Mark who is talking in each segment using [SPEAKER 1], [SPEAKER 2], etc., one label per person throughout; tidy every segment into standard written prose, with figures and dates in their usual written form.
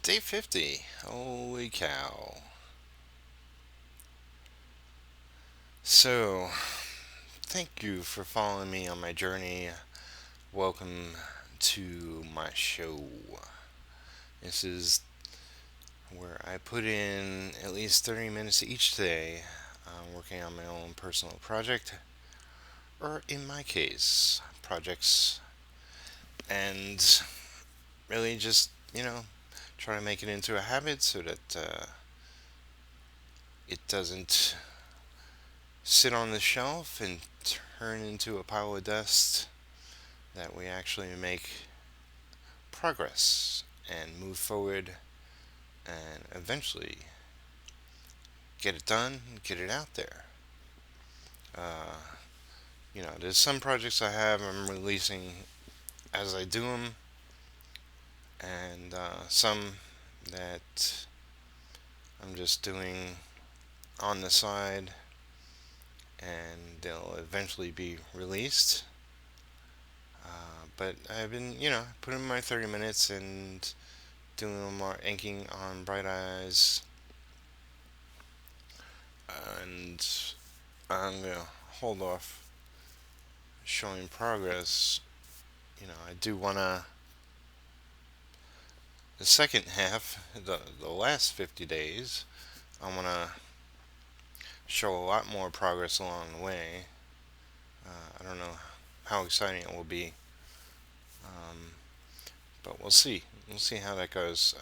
[SPEAKER 1] Day 50. Holy cow. So, thank you for following me on my journey. Welcome to my show. This is where I put in at least 30 minutes each day working on my own personal project, or in my case, projects, and really just, try to make it into a habit so that it doesn't sit on the shelf and turn into a pile of dust, that we actually make progress and move forward and eventually get it done, get it out there. Uh, there's some projects I have I'm releasing as I do them, and some that I'm just doing on the side and they'll eventually be released. But I've been, putting my 30 minutes and doing more inking on Bright Eyes, and I'm gonna hold off showing progress. I do wanna the second half, the last 50 days, I wanna show a lot more progress along the way. I don't know how exciting it will be, um, but we'll see. We'll see how that goes.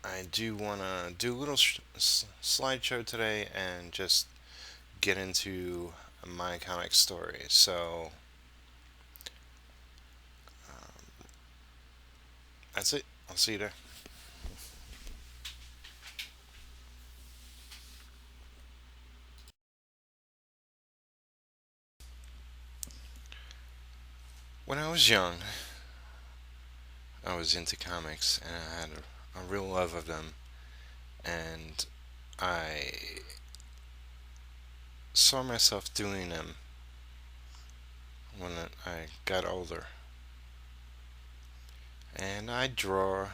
[SPEAKER 1] I do wanna do a little slideshow today and just get into my comic story. So um, that's it. I'll see you there. When I was young, I was into comics and I had a real love of them. And I saw myself doing them when I got older. And I'd draw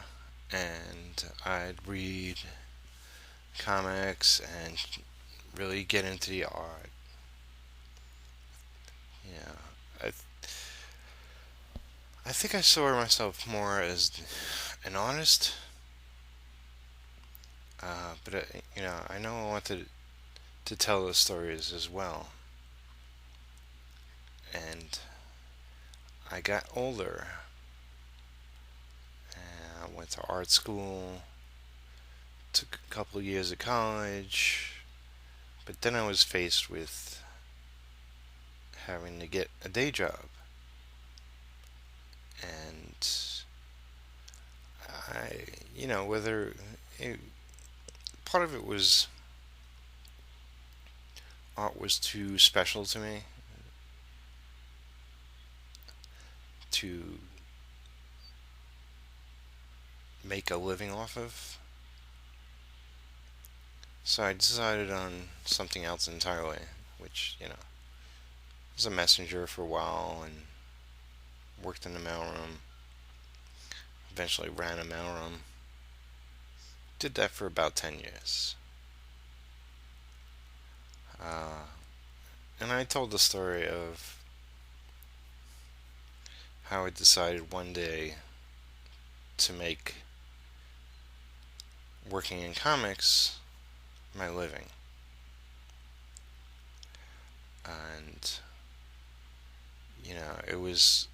[SPEAKER 1] and I'd read comics and really get into the art. Yeah, I I think I saw myself more as an artist, but I know I wanted to tell those stories as well. And I got older, and I went to art school, took a couple of years of college, but then I was faced with having to get a day job. And whether it, part of it was art was too special to me to make a living off of. So I decided on something else entirely, which, was a messenger for a while and worked in the mailroom. Eventually ran a mailroom. Did that for about 10 years. Uh, and I told the story of how I decided one day to make working in comics my living. And, it was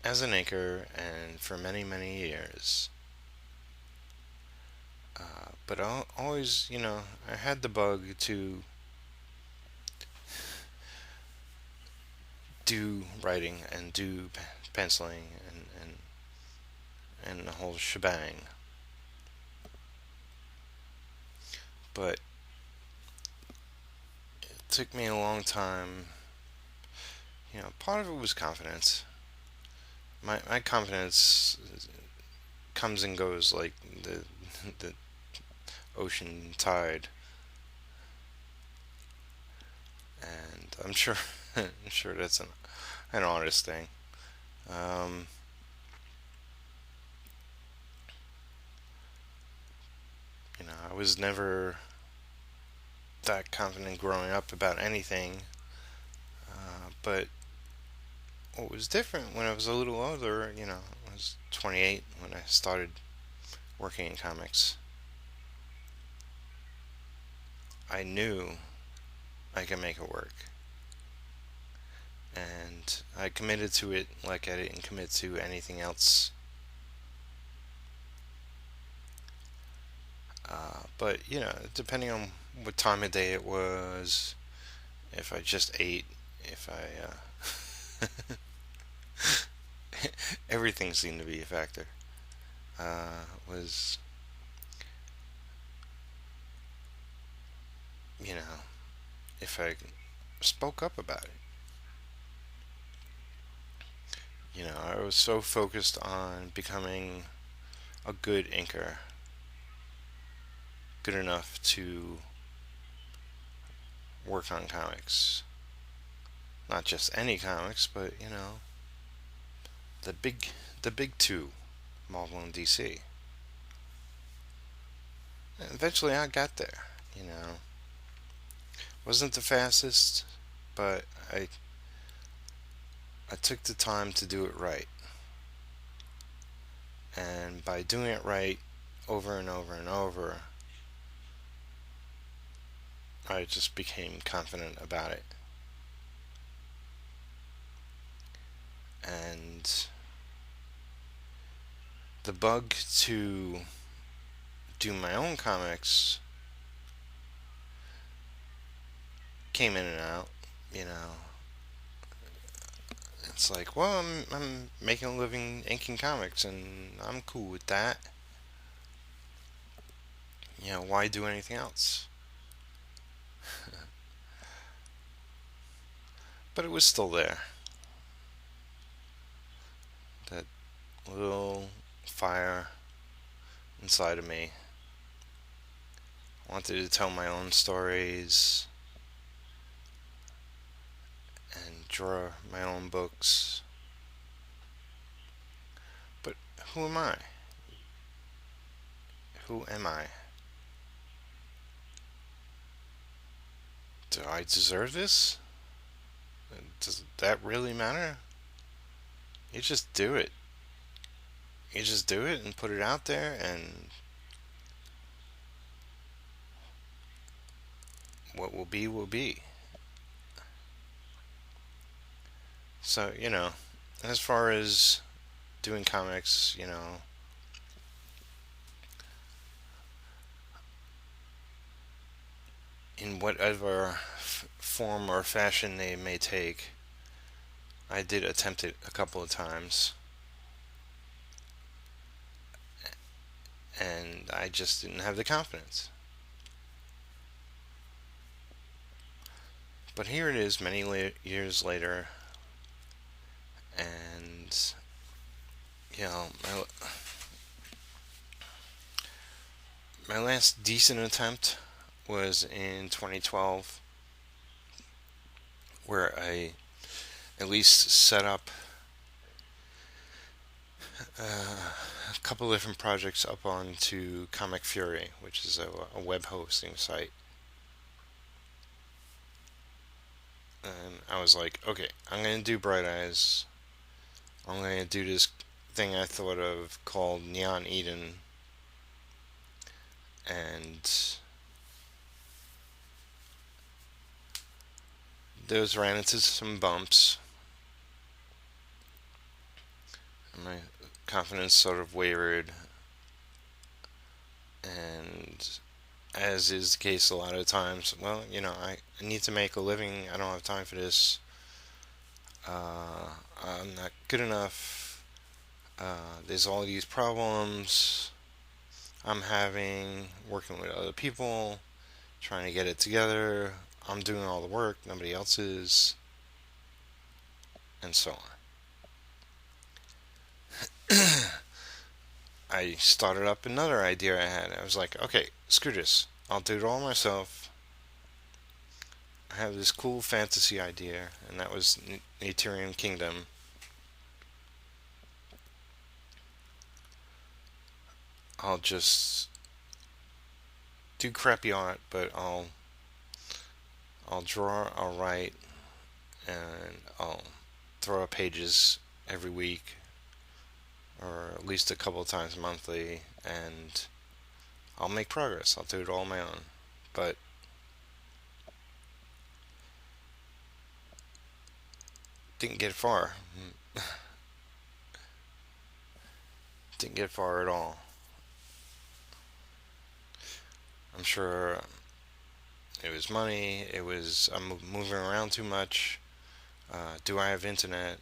[SPEAKER 1] as an anchor and for many, many years. But I always, I had the bug to do writing and do penciling and the whole shebang. But it took me a long time. Part of it was confidence. My confidence comes and goes like the ocean tide, and I'm sure I'm sure that's an artist thing. Um, I was never that confident growing up about anything. But what was different when I was a little older, I was 28 when I started working in comics. I knew I could make it work. And I committed to it like I didn't commit to anything else. But, depending on what time of day it was, if I just ate, if everything seemed to be a factor. Was, you know, if I spoke up about it. I was so focused on becoming a good inker, good enough to work on comics. Not just any comics, but the big, the big two, Marvel and DC. And eventually, I got there. Wasn't the fastest, but I took the time to do it right, and by doing it right over and over and over, I just became confident about it. And the bug to do my own comics came in and out. You know, it's like, well, I'm making a living inking comics, and I'm cool with that. Why do anything else? But it was still there. That little fire inside of me. I wanted to tell my own stories and draw my own books. But who am I? Who am I? Do I deserve this? Does that really matter? You just do it. You just do it and put it out there, and what will be, will be. So, as far as doing comics, in whatever form or fashion they may take, I did attempt it a couple of times, and I just didn't have the confidence. But here it is, many years later, and my last decent attempt was in 2012, where I at least set up a couple of different projects up onto Comic Fury, which is a web hosting site. And I was like, okay, I'm going to do Bright Eyes. I'm going to do this thing I thought of called Neon Eden. And those ran into some bumps. And my confidence sort of wavered. And as is the case a lot of times, well, I need to make a living. I don't have time for this. I'm not good enough. There's all these problems I'm having working with other people, trying to get it together. I'm doing all the work, nobody else is, and so on. I started up another idea I had. I was like, okay, screw this. I'll do it all myself. I have this cool fantasy idea, and that was Ethereum Kingdom. I'll just do crappy art, but I'll draw, I'll write, and I'll throw up pages every week, or at least a couple of times monthly, and I'll make progress. I'll do it all on my own. But didn't get far. Didn't get far at all. I'm sure it was money. It was I'm moving around too much. Do I have internet?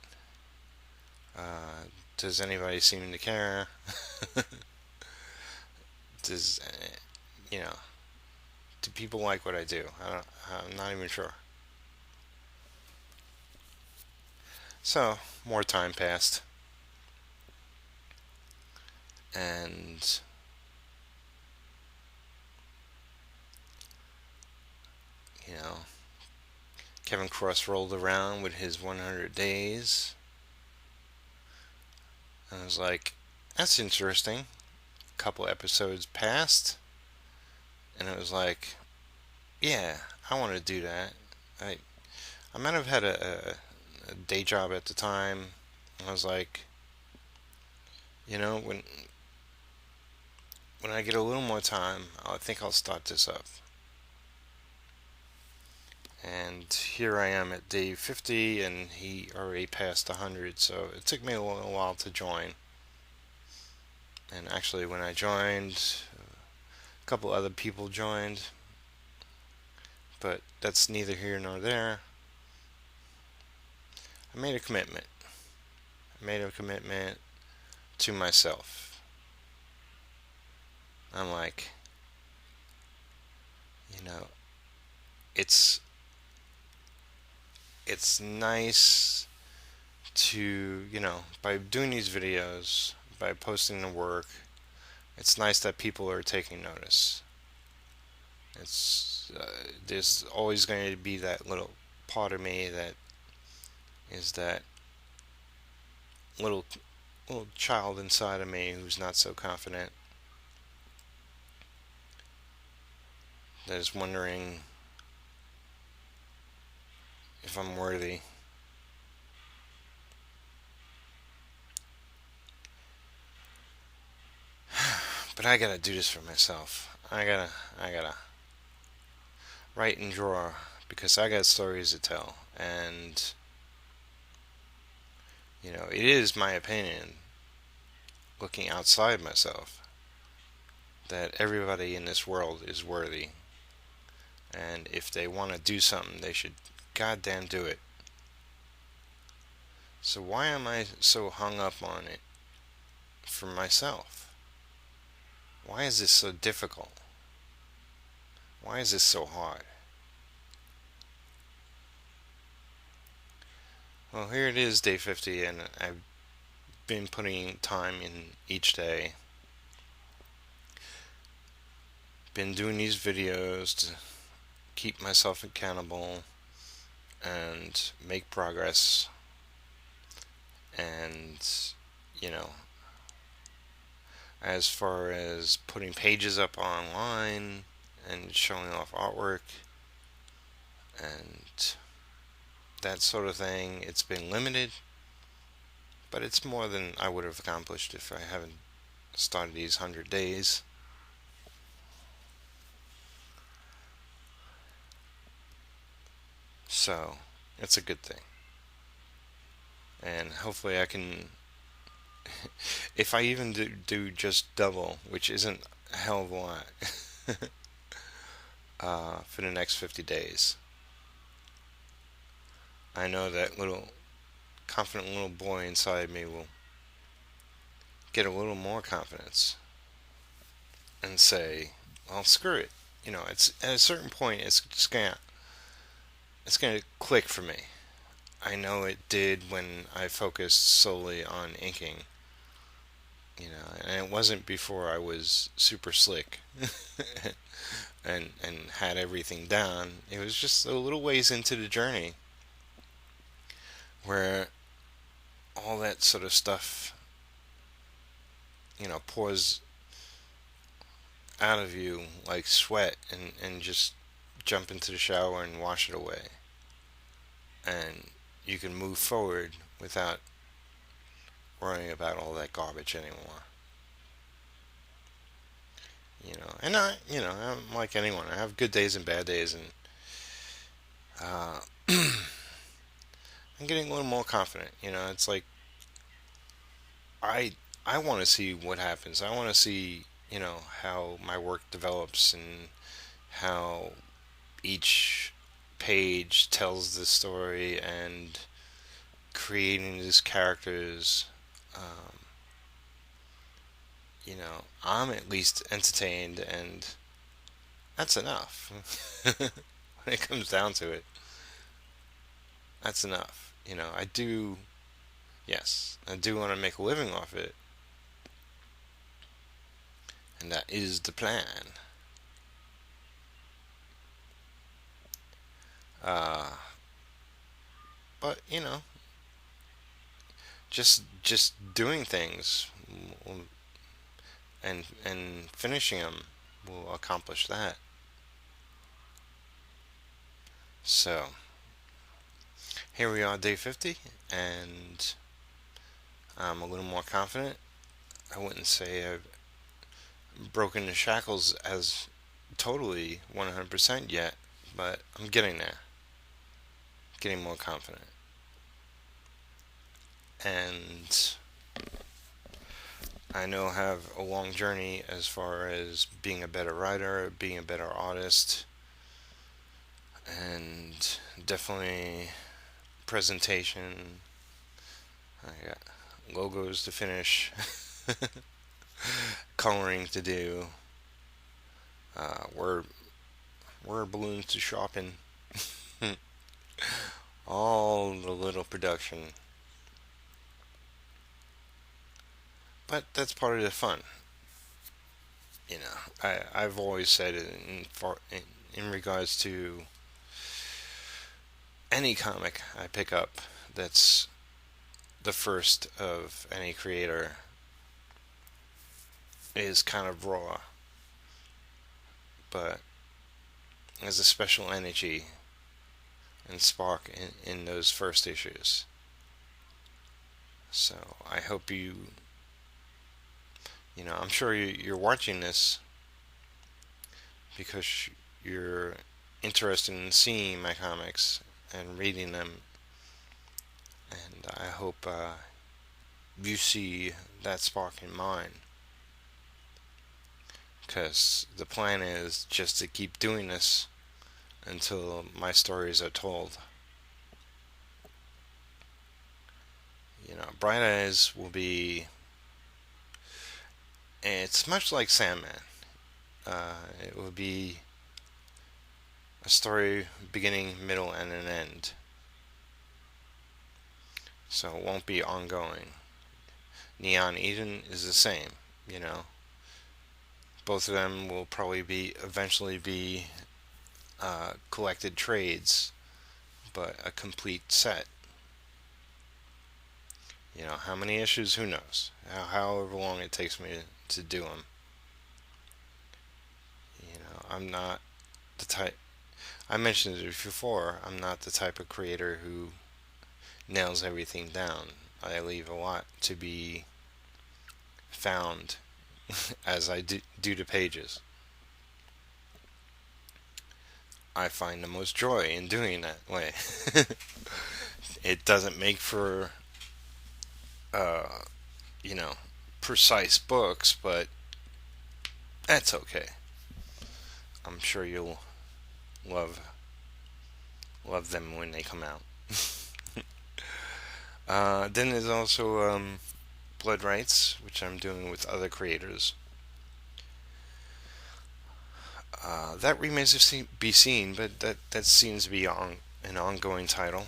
[SPEAKER 1] Does anybody seem to care? Does you know? Do people like what I do? I'm not even sure. So more time passed, and you know, Kevin Cross rolled around with his 100 days. And I was like, that's interesting. A couple episodes passed, and it was like, yeah, I want to do that. I I might have had a day job at the time. I was like, when I get a little more time, I think I'll start this up. And here I am at day 50, and he already passed 100, so it took me a little while to join. And actually, when I joined, a couple other people joined, but that's neither here nor there. I made a commitment. I made a commitment to myself. I'm like, you know, it's it's nice to, by doing these videos, by posting the work, it's nice that people are taking notice. There's always going to be that little part of me that is that little little child inside of me who's not so confident, that is wondering if I'm worthy. But I gotta do this for myself. I gotta write and draw because I got stories to tell. And, it is my opinion, looking outside myself, that everybody in this world is worthy. And if they want to do something, they should goddamn do it. So why am I so hung up on it for myself? Why is this so difficult? Why is this so hard? Well, here it is, day 50, and I've been putting time in each day. Been doing these videos to keep myself accountable and make progress. And, you know, as far as putting pages up online and showing off artwork and that sort of thing, it's been limited, but it's more than I would have accomplished if I haven't started these 100 days. So, it's a good thing. And hopefully I can, if I even do just double, which isn't a hell of a lot, for the next 50 days. I know that little confident little boy inside me will get a little more confidence and say, well, screw it. It's at a certain point, it's gonna click for me. I know it did when I focused solely on inking. And it wasn't before I was super slick and had everything down. It was just a little ways into the journey where all that sort of stuff, pours out of you like sweat and just jump into the shower and wash it away. And you can move forward without worrying about all that garbage anymore. And I'm like anyone. I have good days and bad days, and uh, I'm getting a little more confident. It's like I I want to see what happens. I want to see how my work develops and how each page tells the story and creating these characters. Um, I'm at least entertained, and that's enough. When it comes down to it, that's enough. Yes, I do want to make a living off it, and that is the plan. Uh, but just doing things and finishing them will accomplish that. So here we are, day 50, and I'm a little more confident. I wouldn't say I've broken the shackles as totally 100% yet, but I'm getting there, getting more confident. And I know I have a long journey as far as being a better writer, being a better artist, and definitely presentation. I got logos to finish, coloring to do, word balloons to sharpen, all the little production. But that's part of the fun. I've always said it in regards to any comic I pick up that's the first of any creator is kind of raw, but has a special energy and spark in those first issues. So I hope I'm sure you're watching this because you're interested in seeing my comics and reading them, and I hope you see that spark in mine. Because the plan is just to keep doing this until my stories are told. Bright Eyes will be. It's much like Sandman. It will be a story beginning, middle, and an end. So it won't be ongoing. Neon Eden is the same, you know. Both of them will probably be eventually be collected trades, but a complete set. How many issues? Who knows? However long it takes me to do them. I'm not the type. I mentioned it before. I'm not the type of creator who nails everything down. I leave a lot to be found as I do the pages. I find the most joy in doing that way. It doesn't make for, uh, you know, precise books, but that's okay. I'm sure you'll love them when they come out. Then there's also Blood Rights, which I'm doing with other creators. That remains to be seen, but that seems to be an ongoing title.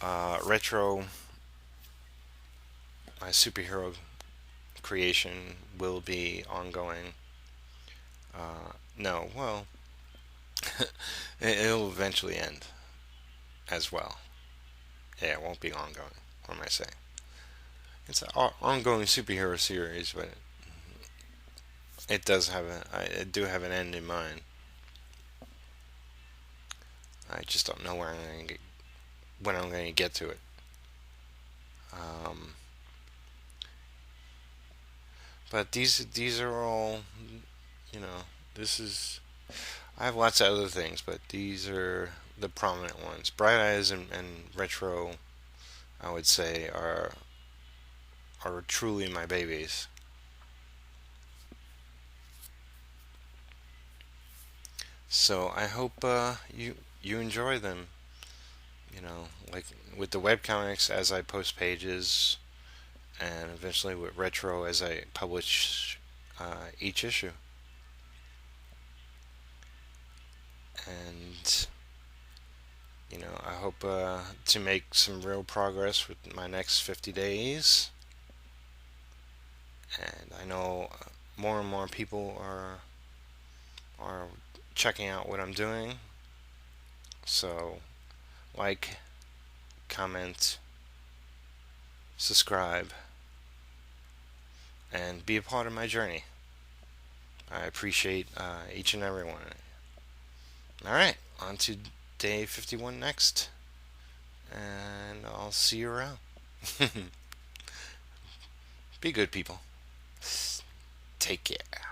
[SPEAKER 1] Retro, my superhero creation, will be ongoing. No, well, it'll eventually end as well. Yeah, it won't be ongoing. What am I saying? It's an ongoing superhero series, but It does have I do have an end in mind. I just don't know where I'm going to get, when I'm going to get to it. Um, but these are all, you know, this is. I have lots of other things, but these are the prominent ones. Bright Eyes and Retro, I would say, are truly my babies. So I hope you enjoy them. You know, like with the webcomics as I post pages, and eventually with Retro as I publish each issue. And I hope to make some real progress with my next 50 days. And I know more and more people are checking out what I'm doing. So, like, comment, subscribe, and be a part of my journey. I appreciate each and every one. All right, on to day 51 next, and I'll see you around. Be good, people. Take care.